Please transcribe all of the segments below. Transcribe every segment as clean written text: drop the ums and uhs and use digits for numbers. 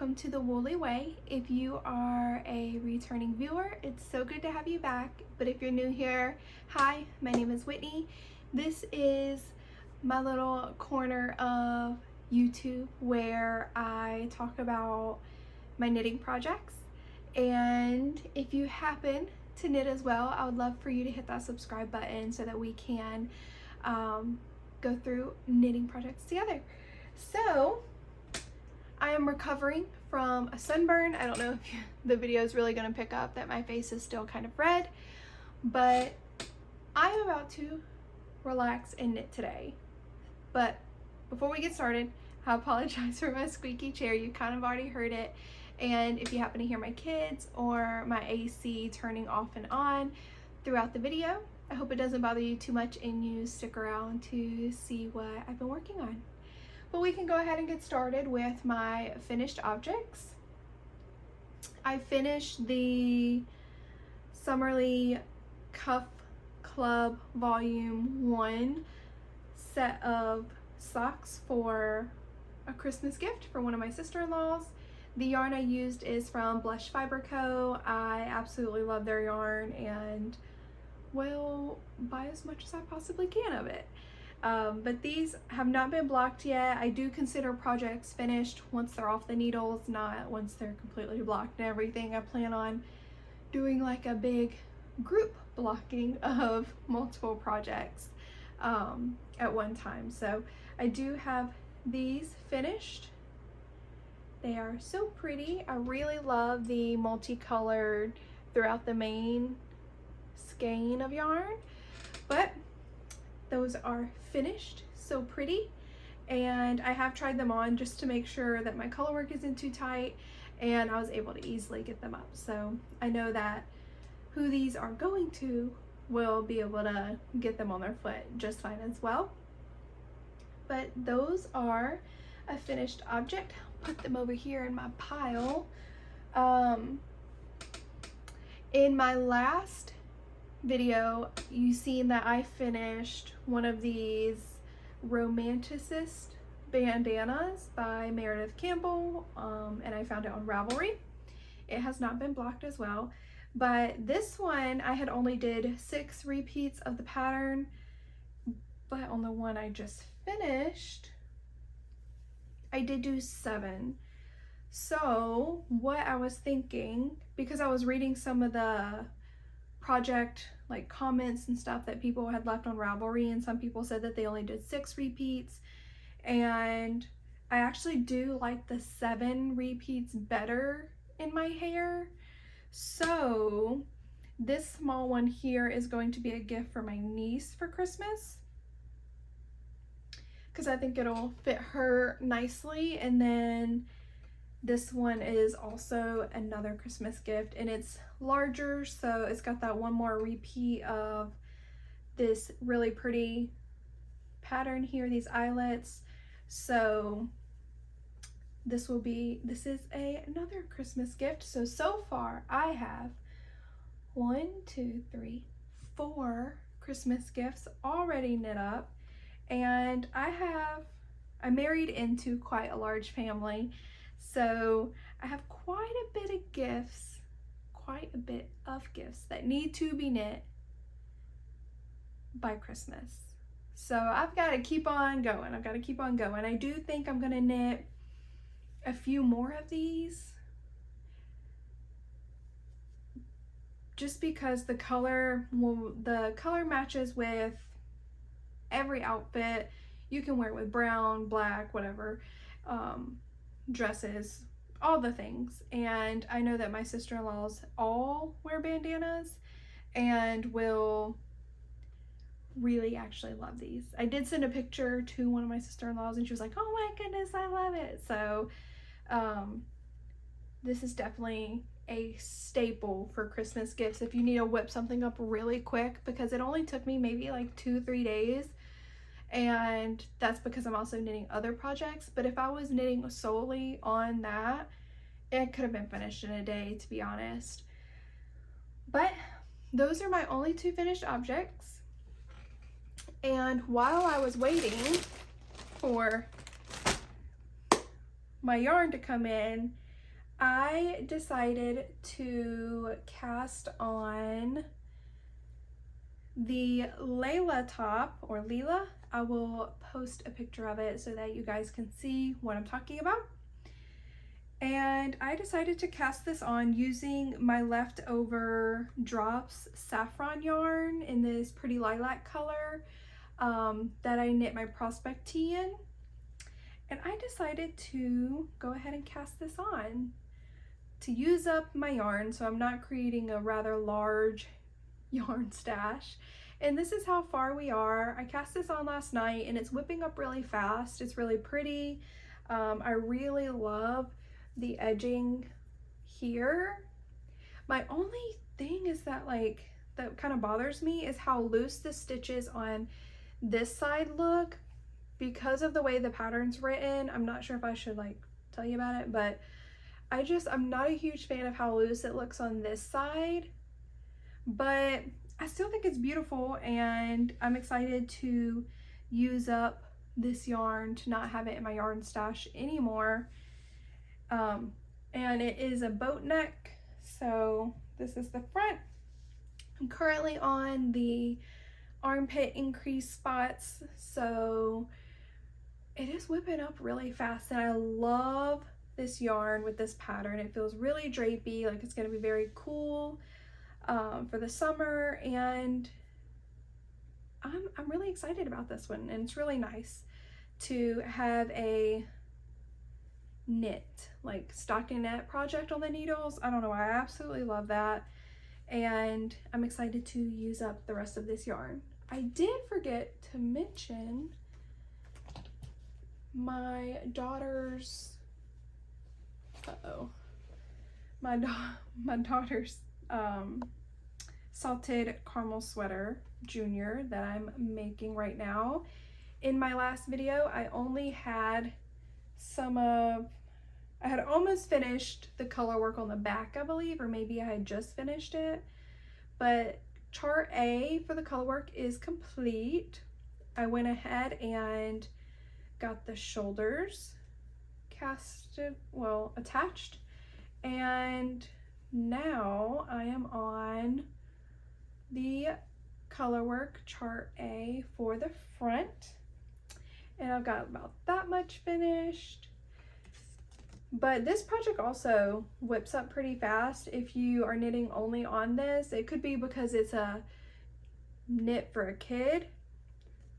welcome to the Woolly Way. If you are a returning viewer, it's so good to have you back. But if you're new here, hi, my name is Whitney. This is my little corner of YouTube where I talk about my knitting projects. And if you happen to knit as well, I would love for you to hit that subscribe button so that we can go through knitting projects together. So I am recovering from a sunburn. I don't know if the video is really going to pick up that my face is still kind of red, but I am about to relax and knit today. But before we get started, I apologize for my squeaky chair. You kind of already heard it. And if you happen to hear my kids or my AC turning off and on throughout the video, I hope it doesn't bother you too much and you stick around to see what I've been working on. But we can go ahead and get started with my finished objects. I finished the Summerly Cuff Club Volume 1 set of socks for a Christmas gift for one of my sister-in-laws. The yarn I used is from Blush Fiber Co. I absolutely love their yarn and will buy as much as I possibly can of it. But these have not been blocked yet. I do consider projects finished once they're off the needles, not once they're completely blocked and everything. I plan on doing like a big group blocking of multiple projects at one time. So I do have these finished. They are so pretty. I really love the multicolored throughout the main skein of yarn, but those are finished, so pretty. And I have tried them on just to make sure that my color work isn't too tight, and I was able to easily get them up. So I know that who these are going to will be able to get them on their foot just fine as well. But those are a finished object. Put them over here in my pile. In my last video, you seen that I finished one of these Romanticist Bandanas by Meredith Campbell, and I found it on Ravelry. It has not been blocked as well, but this one I had only did 6 repeats of the pattern, but on the one I just finished I did do 7. So what I was thinking, because I was reading some of the project like comments and stuff that people had left on Ravelry, and some people said that they only did 6 repeats, and I actually do like the 7 repeats better in my hair. So this small one here is going to be a gift for my niece for Christmas, because I think it'll fit her nicely. And then this one is also another Christmas gift, and it's larger, so it's got that one more repeat of this really pretty pattern here, these eyelets. So this is another Christmas gift. So far I have 1, 2, 3, 4 Christmas gifts already knit up. And I married into quite a large family, so I have quite a bit of gifts that need to be knit by Christmas. So I've got to keep on going. I do think I'm going to knit a few more of these, just because the color matches with every outfit. You can wear it with brown, black, whatever, dresses, all the things. And I know that my sister-in-laws all wear bandanas and will really actually love these. I did send a picture to one of my sister-in-laws and she was like, oh my goodness, I love it. So this is definitely a staple for Christmas gifts if you need to whip something up really quick, because it only took me maybe like 2-3 days, and that's because I'm also knitting other projects. But if I was knitting solely on that, it could have been finished in a day, to be honest. But those are my only 2 finished objects. And while I was waiting for my yarn to come in, I decided to cast on the Leela top, or Leela. I will post a picture of it so that you guys can see what I'm talking about. And I decided to cast this on using my leftover Drops Safran yarn in this pretty lilac color that I knit my Prospect Tee in. And I decided to go ahead and cast this on to use up my yarn, so I'm not creating a rather large yarn stash. And this is how far we are. I cast this on last night and it's whipping up really fast. It's really pretty. I really love the edging here. My only thing is that, like, that kind of bothers me is how loose the stitches on this side look because of the way the pattern's written. I'm not sure if I should like tell you about it, but I'm not a huge fan of how loose it looks on this side, but I still think it's beautiful and I'm excited to use up this yarn to not have it in my yarn stash anymore. And it is a boat neck, so this is the front. I'm currently on the armpit increase spots, so it is whipping up really fast, and I love this yarn with this pattern. It feels really drapey, like it's going to be very cool for the summer, and I'm really excited about this one. And it's really nice to have a knit, like stockinette project on the needles. I don't know, I absolutely love that, and I'm excited to use up the rest of this yarn. I did forget to mention my daughter's my daughter's salted caramel sweater, Jinyier, that I'm making right now. In my last video, I only had I had almost finished the color work on the back, I believe, or maybe I had just finished it, but chart A for the color work is complete. I went ahead and got the shoulders attached, and now I am on the color work chart A for the front, and I've got about that much finished. But this project also whips up pretty fast if you are knitting only on this. It could be because it's a knit for a kid,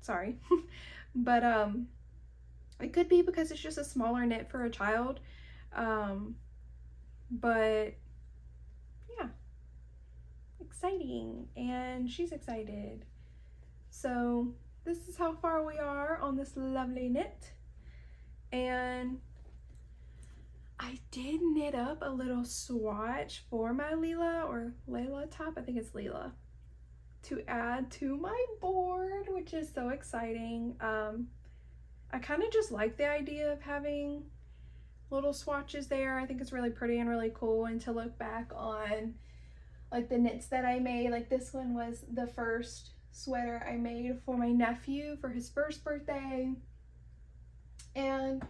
sorry, but it could be because it's just a smaller knit for a child, but yeah, exciting, and she's excited. So this is how far we are on this lovely knit, and I did knit up a little swatch for my Leela top, I think it's Leela, to add to my board, which is so exciting. I kind of just like the idea of having little swatches there. I think it's really pretty and really cool, and to look back on like the knits that I made. Like this one was the first sweater I made for my nephew for his first birthday, and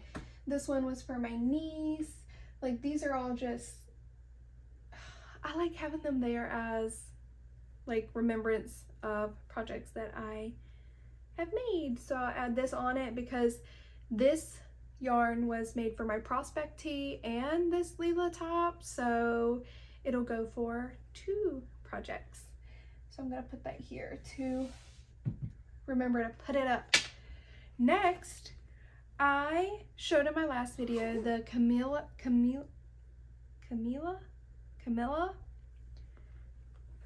this one was for my niece. Like these are all just, I like having them there as like remembrance of projects that I have made. So I'll add this on it because this yarn was made for my Prospect Tee and this Leela top, so it'll go for 2 projects. So I'm gonna put that here to remember to put it up. Next, I showed in my last video the Camellia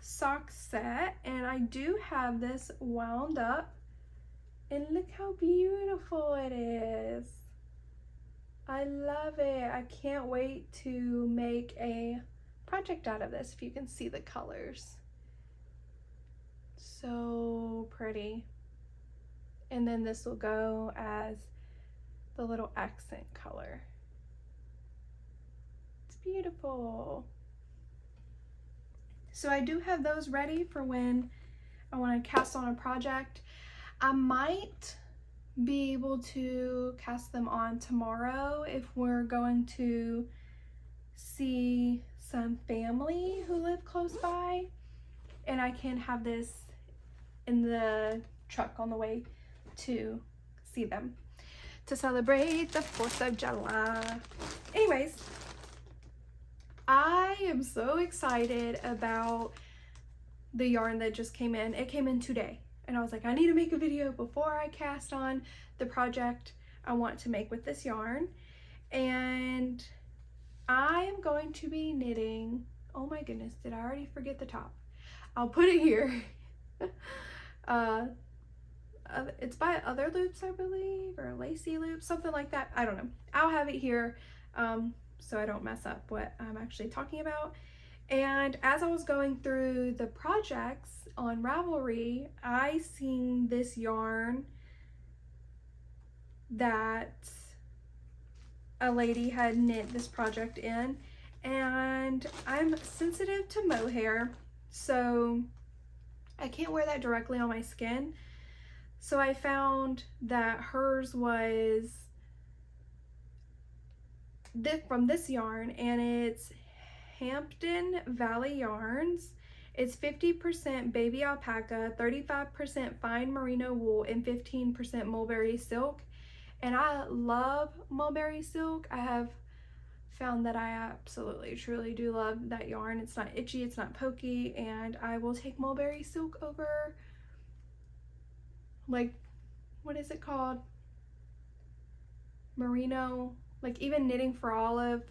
sock set, and I do have this wound up, and look how beautiful it is. I love it. I can't wait to make a project out of this. If you can see the colors, so pretty. And then this will go as the little accent color. It's beautiful. So I do have those ready for when I want to cast on a project. I might be able to cast them on tomorrow if we're going to see some family who live close by, and I can have this in the truck on the way to see them to celebrate the 4th of July. Anyways, I am so excited about the yarn that just came in. It came in today, and I was like, I need to make a video before I cast on the project I want to make with this yarn. And I am going to be knitting, oh my goodness, did I already forget the top? I'll put it here. It's by Other Loops, I believe, or Lacy Loops, something like that. I don't know. I'll have it here so I don't mess up what I'm actually talking about. And as I was going through the projects on Ravelry, I seen this yarn that a lady had knit this project in, and I'm sensitive to mohair, so I can't wear that directly on my skin. So I found that hers was from this yarn, and it's Hampton Valley Yarns. It's 50% baby alpaca, 35% fine merino wool, and 15% mulberry silk. And I love mulberry silk. I have found that I absolutely, truly do love that yarn. It's not itchy, it's not pokey, and I will take mulberry silk over, like, what is it called? Merino, like even knitting for olive,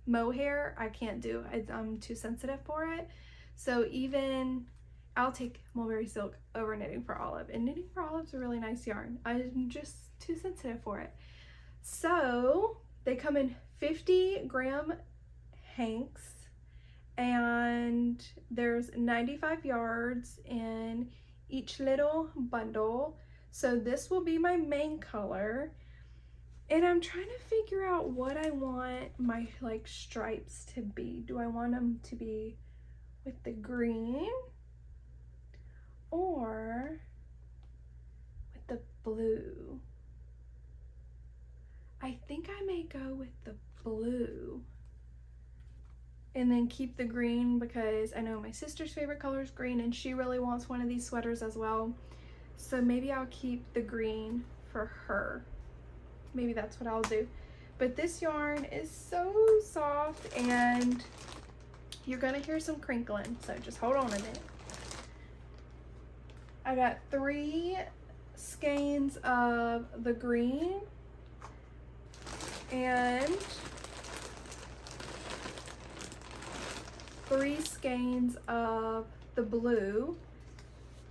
mohair, I can't do. I'm too sensitive for it. So even I'll take mulberry silk over knitting for olive, and knitting for olive is a really nice yarn. I'm just too sensitive for it. So they come in 50-gram hanks, and there's 95 yards in each little bundle. So this will be my main color, and I'm trying to figure out what I want my like stripes to be. Do I want them to be with the green or with the blue? I think I may go with the blue and then keep the green, because I know my sister's favorite color is green and she really wants one of these sweaters as well. So maybe I'll keep the green for her. Maybe that's what I'll do. But this yarn is so soft, and you're gonna hear some crinkling, so just hold on a minute. I got 3 skeins of the green and 3 skeins of the blue,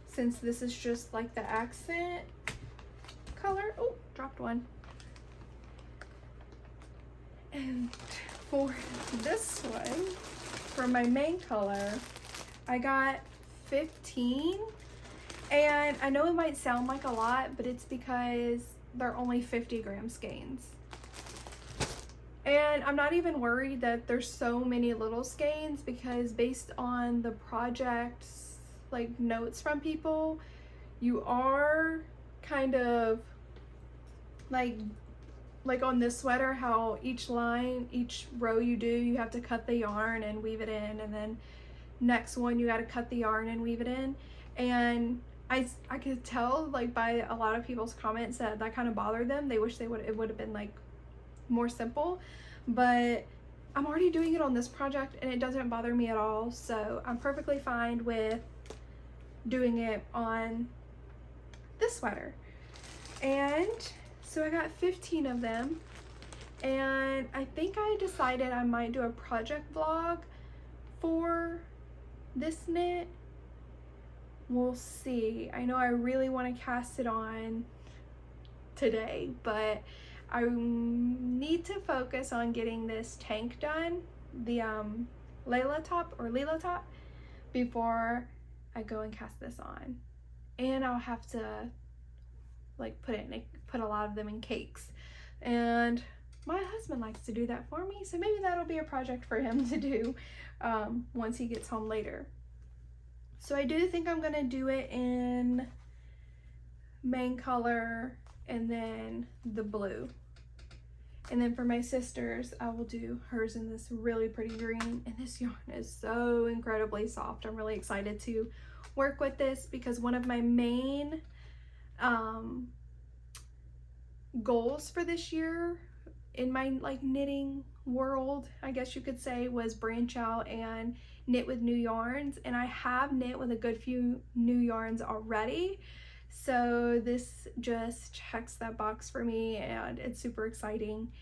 since this is just like the accent color. Oh, dropped one. And for this one, for my main color, I got 15. And I know it might sound like a lot, but it's because they're only 50-gram skeins. And I'm not even worried that there's so many little skeins, because based on the project's like notes from people, you are kind of like on this sweater, how each line, each row you do, you have to cut the yarn and weave it in, and then next one you got to cut the yarn and weave it in. And I could tell like by a lot of people's comments that kind of bothered them. They wish it would have been like more simple, but I'm already doing it on this project and it doesn't bother me at all, so I'm perfectly fine with doing it on this sweater. And so I got 15 of them, and I think I decided I might do a project vlog for this knit. We'll see. I know I really want to cast it on today, but I need to focus on getting this tank done, the Leela top, before I go and cast this on. And I'll have to like put a lot of them in cakes, and my husband likes to do that for me, so maybe that'll be a project for him to do once he gets home later. So I do think I'm gonna do it in main color and then the blue. And then for my sister's, I will do hers in this really pretty green. And this yarn is so incredibly soft. I'm really excited to work with this because one of my main goals for this year in my like knitting world, I guess you could say, was branch out and knit with new yarns. And I have knit with a good few new yarns already. So this just checks that box for me and it's super exciting.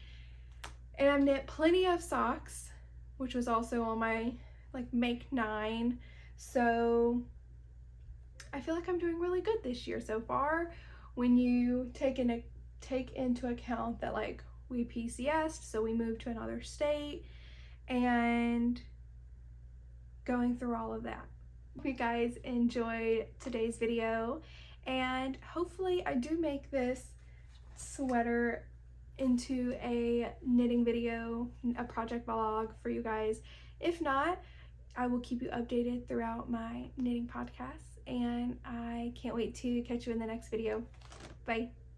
And I've knit plenty of socks, which was also on my like make 9. So I feel like I'm doing really good this year so far when you take into account that like we PCS'd, so we moved to another state and going through all of that. Hope you guys enjoyed today's video, and hopefully I do make this sweater into a knitting video, a project vlog for you guys. If not, I will keep you updated throughout my knitting podcast, and I can't wait to catch you in the next video. Bye.